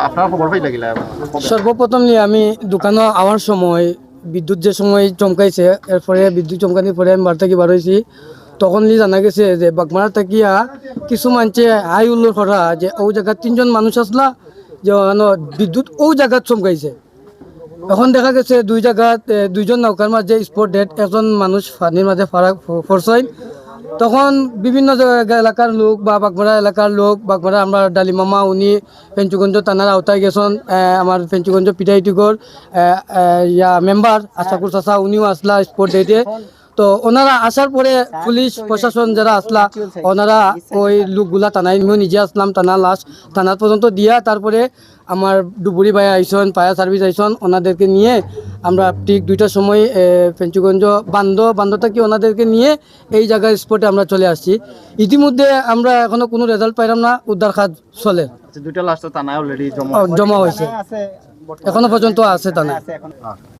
আপনার খবর পাই লাগিলা? সর্বপ্রথম নিয়ে আমি দোকানে আওয়ার সময় বিদ্যুৎ যে সময় চমকাইছে, এরপরে বিদ্যুৎ চমকানির পরে আমি বাড়ি থেকে বার হয়েছি। তখন নিয়ে জানা গেছে যে বাগমারা থাকিয়া কিছু মানছে হাই উল্লোর করা যে ও জায়গায় 3জন মানুষ আসলা যে বিদ্যুৎ ও জায়গাত চমকাইছে। এখন দেখা গেছে দুই জায়গাত দুইজন নৌকার মাঝে স্পট ডেড, একজন মানুষ পানির মাঝে ফরসই। তখন বিভিন্ন এলাকার লোক বা বাগমারা এলাকার লোক, বাগমারা আমরা ডালিমামা উনি পেঞ্চুগঞ্জ থানার আওতায় গেছেন, আমার পেঞ্চুগঞ্জ পিঠাইটিগর ইয়া মেম্বার আশাকুর চাষা উনিও আসলা স্পট ডেটে। তো ওনারা আসার পরে পুলিশ প্রশাসন যারা আসলা ওনারা ওই লোকগুলা থানায় নিয়েও নিজে আসলাম, থানা লাশ থানা পর্যন্ত দিয়া তারপরে আমার ডুবুরি ভাই আইসন, ফায়ার সার্ভিস আইসন, ওনাদেরকে নিয়ে আমরা ঠিক 2টার সময় পেঞ্চুগঞ্জ বান্ধ থেকে ওনাদেরকে নিয়ে এই জায়গায় স্পটে আমরা চলে আসছি। ইতিমধ্যে আমরা এখনো কোনো রেজাল্ট পাইলাম না, উদ্ধার কাজ চলে। দুইটা লাশ তো থানায় অলরেডি জমা হয়েছে, এখনো পর্যন্ত আছে থানায়।